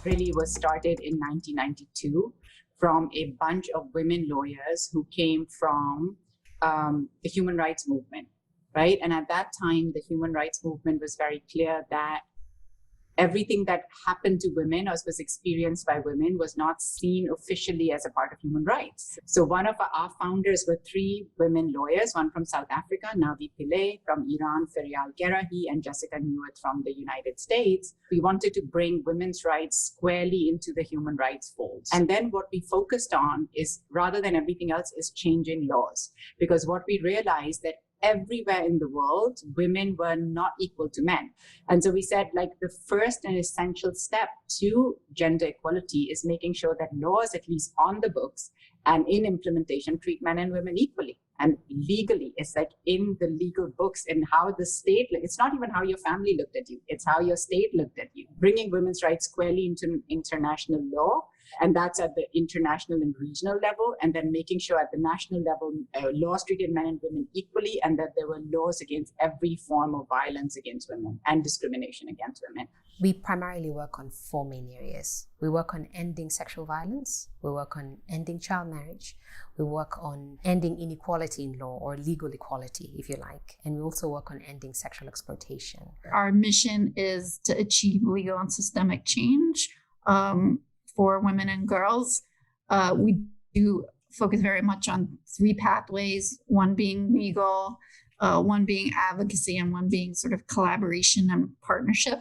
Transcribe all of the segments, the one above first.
Really was started in 1992 from a bunch of women lawyers who came from the human rights movement, right? And at that time, the human rights movement was very clear that everything that happened to women or was experienced by women was not seen officially as a part of human rights. So one of our founders were three women lawyers, one from South Africa, Navi Pillay, from Iran, Feryal Gerahi, and Jessica Newitt from the United States. We wanted to bring women's rights squarely into the human rights fold. And then what we focused on is, rather than everything else, is changing laws. Because what we realized that everywhere in the world, women were not equal to men. And so we said, like, the first and essential step to gender equality is making sure that laws, at least on the books and in implementation, treat men and women equally. And legally, it's like in the legal books and how the state, it's not even how your family looked at you, it's how your state looked at you. Bringing women's rights squarely into international law, and that's at the international and regional level, and then making sure at the national level, laws treated men and women equally, and that there were laws against every form of violence against women and discrimination against women. We primarily work on four main areas. We work on ending sexual violence, we work on ending child marriage, we work on ending inequality in law, or legal equality, if you like, and we also work on ending sexual exploitation. Our mission is to achieve legal and systemic change for women and girls. We do focus very much on three pathways, one being legal, one being advocacy, and one being sort of collaboration and partnership.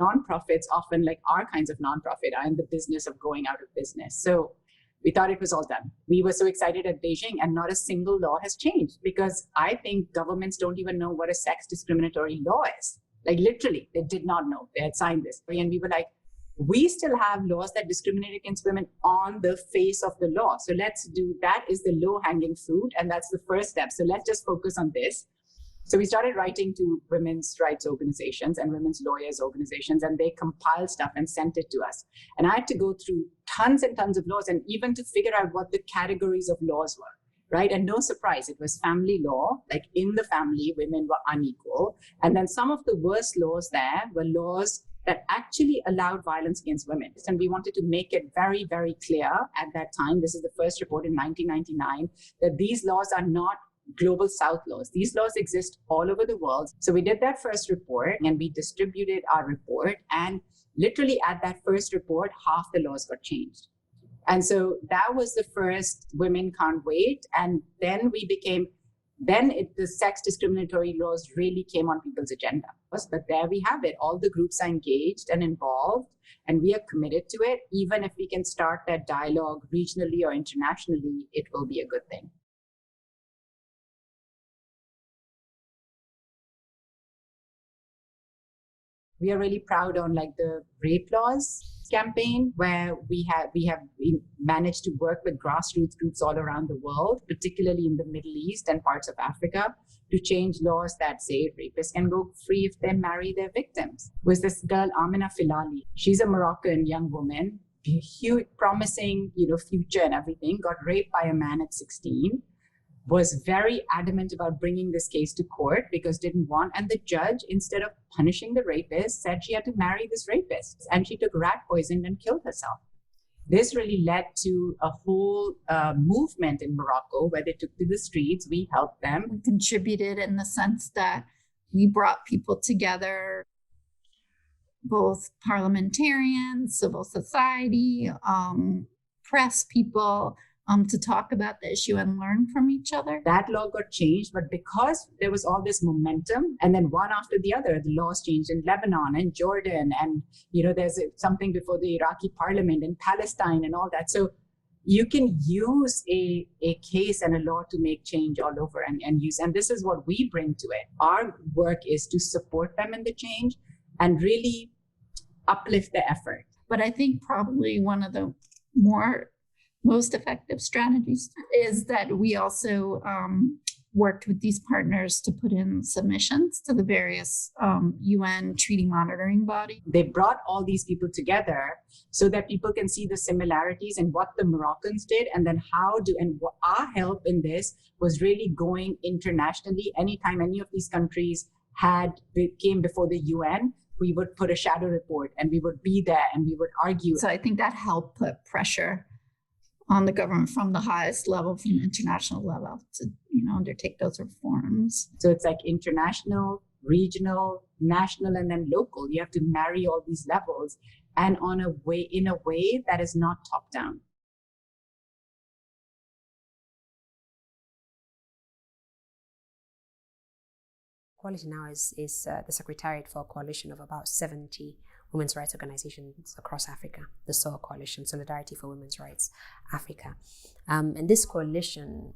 Nonprofits often, like our kinds of nonprofit, are in the business of going out of business. So we thought it was all done. We were so excited at Beijing, and not a single law has changed, because I think governments don't even know what a sex discriminatory law is. Like, literally, they did not know. They had signed this. And we were like, we still have laws that discriminate against women on the face of the law. So let's do that. Is the low-hanging fruit, and that's the first step. So let's just focus on this. So we started writing to women's rights organizations and women's lawyers organizations, and they compiled stuff and sent it to us. And I had to go through tons and tons of laws, and even to figure out what the categories of laws were, right? And no surprise, it was family law. Like, in the family, women were unequal. And then some of the worst laws there were laws that actually allowed violence against women. And we wanted to make it very, very clear at that time, this is the first report in 1999, that these laws are not global South laws. These laws exist all over the world. So we did that first report, and we distributed our report. And literally at that first report, half the laws got changed. And so that was the first Women Can't Wait. And then the sex discriminatory laws really came on people's agenda. But there we have it. All the groups are engaged and involved, and we are committed to it. Even if we can start that dialogue regionally or internationally, it will be a good thing. We are really proud on, like, the rape laws campaign, where we have managed to work with grassroots groups all around the world, particularly in the Middle East and parts of Africa, to change laws that say rapists can go free if they marry their victims. It was this girl, Amina Filali. She's a Moroccan young woman, huge, promising, future and everything, got raped by a man at 16. Was very adamant about bringing this case to court because didn't want, and the judge, instead of punishing the rapist, said she had to marry this rapist, and she took rat poison and killed herself. This really led to a whole movement in Morocco where they took to the streets. We helped them. We contributed in the sense that we brought people together, both parliamentarians, civil society, press people, to talk about the issue and learn from each other. That law got changed, but because there was all this momentum, and then one after the other, the laws changed in Lebanon and Jordan, and there's something before the Iraqi parliament in Palestine and all that. So you can use a case and a law to make change all over and use. And this is what we bring to it. Our work is to support them in the change and really uplift the effort. But I think probably one of the most effective strategies is that we also worked with these partners to put in submissions to the various UN treaty monitoring body. They brought all these people together so that people can see the similarities in what the Moroccans did, and then what our help in this was really going internationally. Anytime any of these countries came before the UN, we would put a shadow report and we would be there and we would argue. So I think that helped put pressure on the government from the highest level, from the international level, to undertake those reforms. So it's like international, regional, national, and then local. You have to marry all these levels, and in a way that is not top down. Equality Now is the secretariat for a coalition of about 70 women's rights organizations across Africa, the SOA Coalition, Solidarity for Women's Rights Africa. And this coalition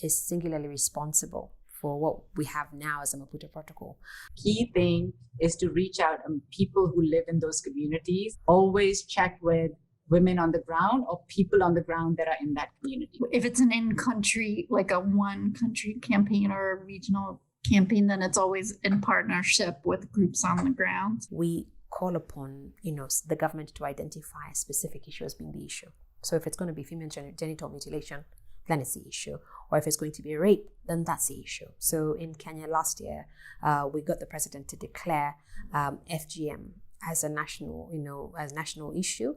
is singularly responsible for what we have now as a Maputo Protocol. Key thing is to reach out and people who live in those communities. Always check with women on the ground or people on the ground that are in that community. If it's an in-country, like a one-country campaign or a regional campaign, then it's always in partnership with groups on the ground. We call upon the government to identify a specific issue as being the issue. So if it's going to be female genital mutilation, then it's the issue. Or if it's going to be rape, then that's the issue. So in Kenya last year, we got the president to declare FGM as a national issue,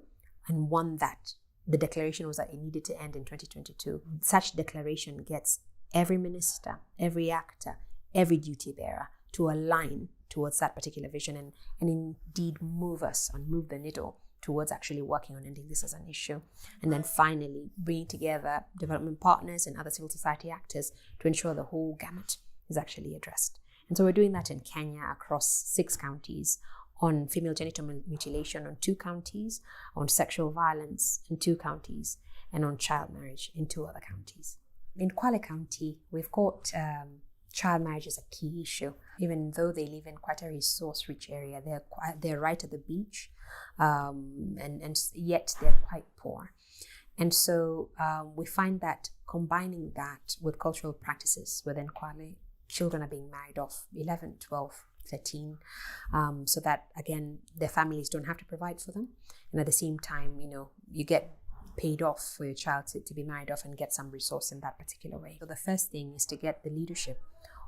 and one that the declaration was that it needed to end in 2022. Such declaration gets every minister, every actor, every duty bearer to align towards that particular vision and indeed move the needle towards actually working on ending this as an issue. And then finally, bringing together development partners and other civil society actors to ensure the whole gamut is actually addressed. And so we're doing that in Kenya across 6 counties, on female genital mutilation on 2 counties, on sexual violence in 2 counties, and on child marriage in 2 other counties. In Kwale County, we've got child marriage is a key issue. Even though they live in quite a resource-rich area, they're right at the beach, and yet they're quite poor. And so we find that combining that with cultural practices within Kwale, children are being married off 11, 12, 13, so that, again, their families don't have to provide for them. And at the same time, you get paid off for your child to be married off and get some resource in that particular way. So the first thing is to get the leadership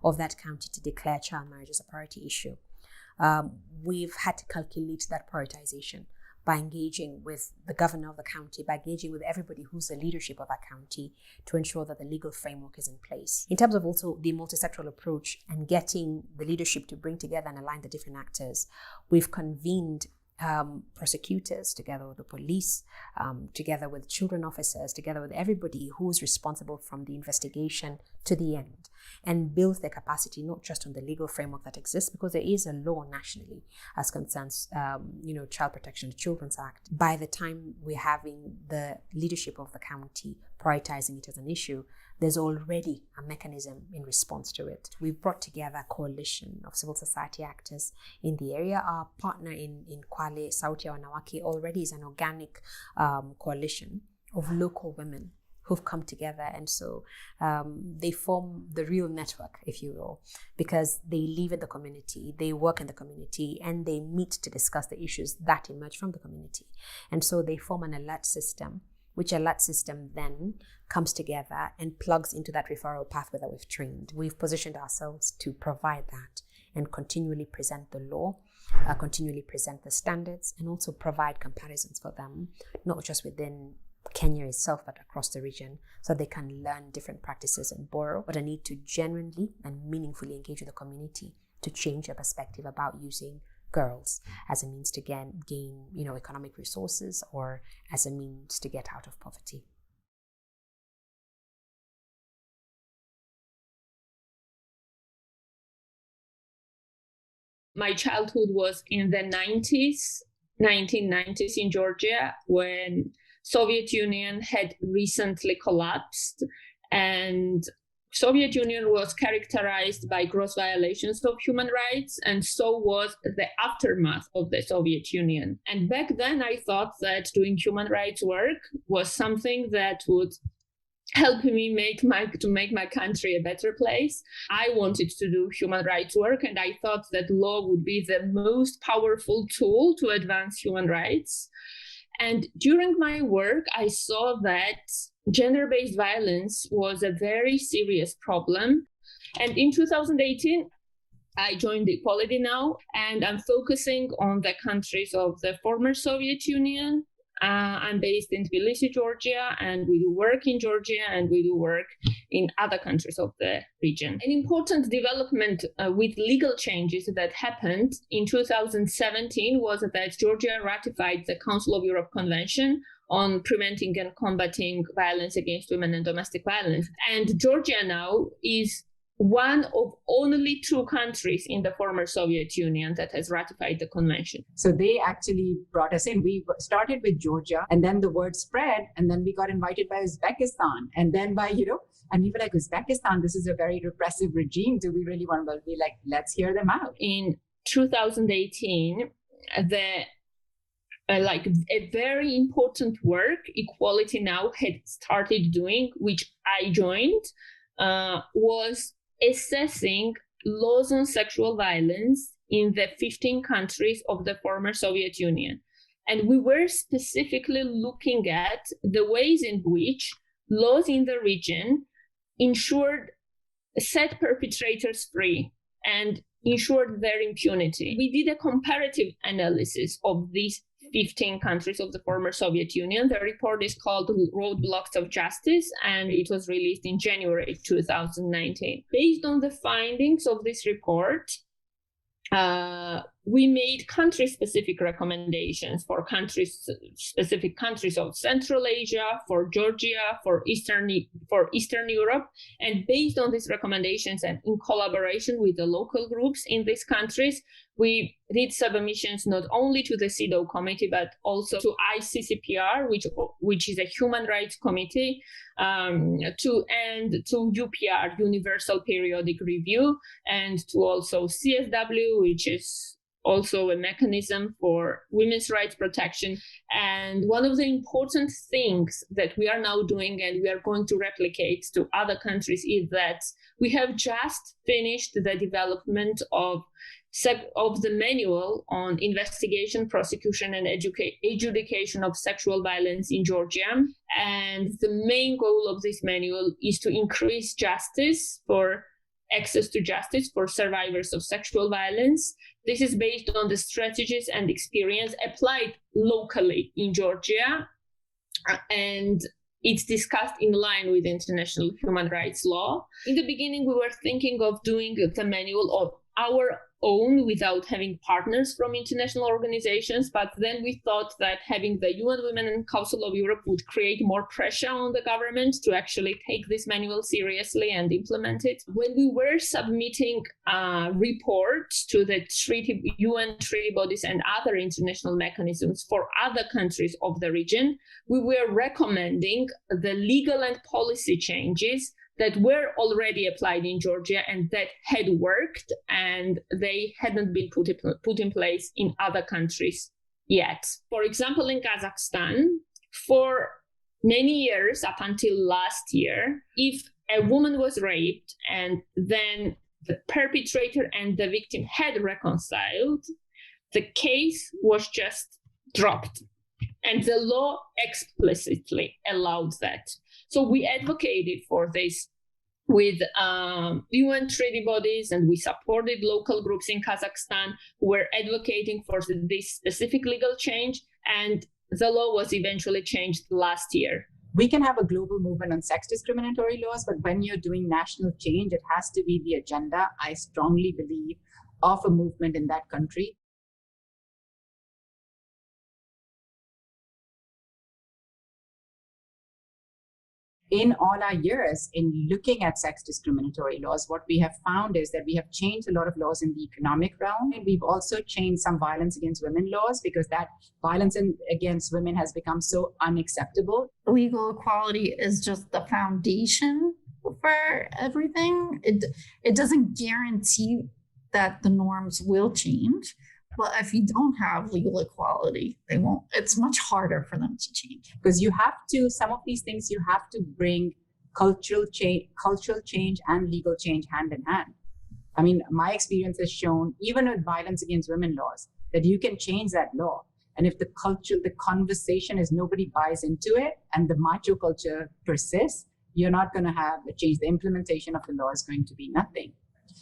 of that county to declare child marriage as a priority issue. We've had to calculate that prioritization by engaging with the governor of the county, by engaging with everybody who's the leadership of that county to ensure that the legal framework is in place. In terms of also the multisectoral approach and getting the leadership to bring together and align the different actors, we've convened prosecutors, together with the police, together with children officers, together with everybody who's responsible from the investigation to the end, and build their capacity not just on the legal framework that exists, because there is a law nationally as concerns, Child Protection, the Children's Act. By the time we're having the leadership of the county prioritizing it as an issue, there's already a mechanism in response to it. We've brought together a coalition of civil society actors in the area. Our partner in Kwale, Sauti ya Wanawake, already is an organic coalition of local women who've come together. And so they form the real network, if you will, because they live in the community, they work in the community, and they meet to discuss the issues that emerge from the community. And so they form an alert system, which alert system then comes together and plugs into that referral pathway that we've trained. We've positioned ourselves to provide that and continually present the law, continually present the standards, and also provide comparisons for them, not just within Kenya itself, but across the region, so they can learn different practices and borrow, but a need to genuinely and meaningfully engage with the community to change their perspective about using girls as a means to gain economic resources, or as a means to get out of poverty. My childhood was in the 1990s in Georgia, when Soviet Union had recently collapsed, and Soviet Union was characterized by gross violations of human rights, and so was the aftermath of the Soviet Union. And back then I thought that doing human rights work was something that would help me make my country a better place. I wanted to do human rights work, and I thought that law would be the most powerful tool to advance human rights. And during my work, I saw that gender-based violence was a very serious problem. And in 2018, I joined Equality Now, and I'm focusing on the countries of the former Soviet Union. I'm based in Tbilisi, Georgia, and we do work in Georgia, and we do work in other countries of the region. An important development with legal changes that happened in 2017 was that Georgia ratified the Council of Europe Convention on preventing and combating violence against women and domestic violence. And Georgia now is one of only 2 countries in the former Soviet Union that has ratified the convention. So they actually brought us in. We started with Georgia, and then the word spread, and then we got invited by Uzbekistan, and then by, and we were like, Uzbekistan, this is a very repressive regime. Do we really want to be like, let's hear them out? In 2018, a very important work Equality Now had started doing, which I joined, was assessing laws on sexual violence in the 15 countries of the former Soviet Union. And we were specifically looking at the ways in which laws in the region set perpetrators free and ensured their impunity. We did a comparative analysis of these 15 countries of the former Soviet Union. The report is called Roadblocks of Justice, and it was released in January 2019. Based on the findings of this report, we made country-specific recommendations for specific countries of Central Asia, for Georgia, for Eastern Europe. And based on these recommendations and in collaboration with the local groups in these countries, we did submissions not only to the CEDAW committee, but also to ICCPR, which is a human rights committee, to UPR, Universal Periodic Review, and to also CSW, which is also a mechanism for women's rights protection. And one of the important things that we are now doing, and we are going to replicate to other countries, is that we have just finished the development of the manual on investigation, prosecution, and adjudication of sexual violence in Georgia. And the main goal of this manual is to increase access to justice for survivors of sexual violence. This is based on the strategies and experience applied locally in Georgia, and it's discussed in line with international human rights law. In the beginning, we were thinking of doing the manual of our own without having partners from international organizations, but then we thought that having the UN Women and Council of Europe would create more pressure on the government to actually take this manual seriously and implement it. When we were submitting reports to the UN treaty bodies and other international mechanisms for other countries of the region, we were recommending the legal and policy changes that were already applied in Georgia and that had worked, and they hadn't been put in place in other countries yet. For example, in Kazakhstan, for many years up until last year, if a woman was raped and then the perpetrator and the victim had reconciled, the case was just dropped. And the law explicitly allowed that. So we advocated for this with UN treaty bodies, and we supported local groups in Kazakhstan who were advocating for this specific legal change, and the law was eventually changed last year. We can have a global movement on sex discriminatory laws, but when you're doing national change, it has to be the agenda, I strongly believe, of a movement in that country. in all our years in looking at sex discriminatory laws, what we have found is that we have changed a lot of laws in the economic realm. And we've also changed some violence against women laws because that violence against women has become so unacceptable. Legal equality is just the foundation for everything. It doesn't guarantee that the norms will change. But if you don't have legal equality, they won't. It's much harder for them to change. Because you have to, some of these things you have to bring cultural change and legal change hand in hand. I mean, my experience has shown, even with violence against women laws, that you can change that law. And if the conversation is nobody buys into it and the macho culture persists, you're not going to have a change. The implementation of the law is going to be nothing.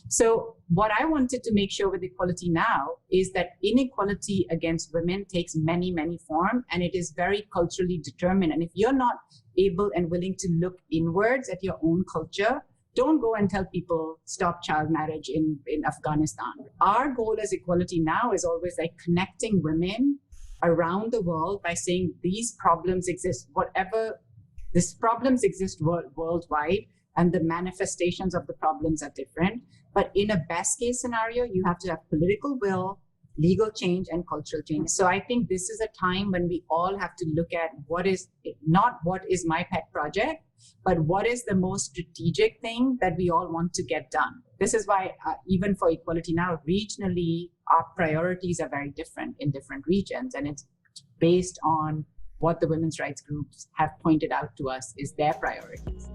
So what I wanted to make sure with Equality Now is that inequality against women takes many, many forms, and it is very culturally determined. And if you're not able and willing to look inwards at your own culture, don't go and tell people stop child marriage in Afghanistan. Our goal as Equality Now is always like connecting women around the world by saying these problems exist, these problems exist worldwide, and the manifestations of the problems are different. But in a best case scenario, you have to have political will, legal change, and cultural change. So I think this is a time when we all have to look at what is my pet project, but what is the most strategic thing that we all want to get done. This is why even for Equality Now, regionally, our priorities are very different in different regions. And it's based on what the women's rights groups have pointed out to us is their priorities.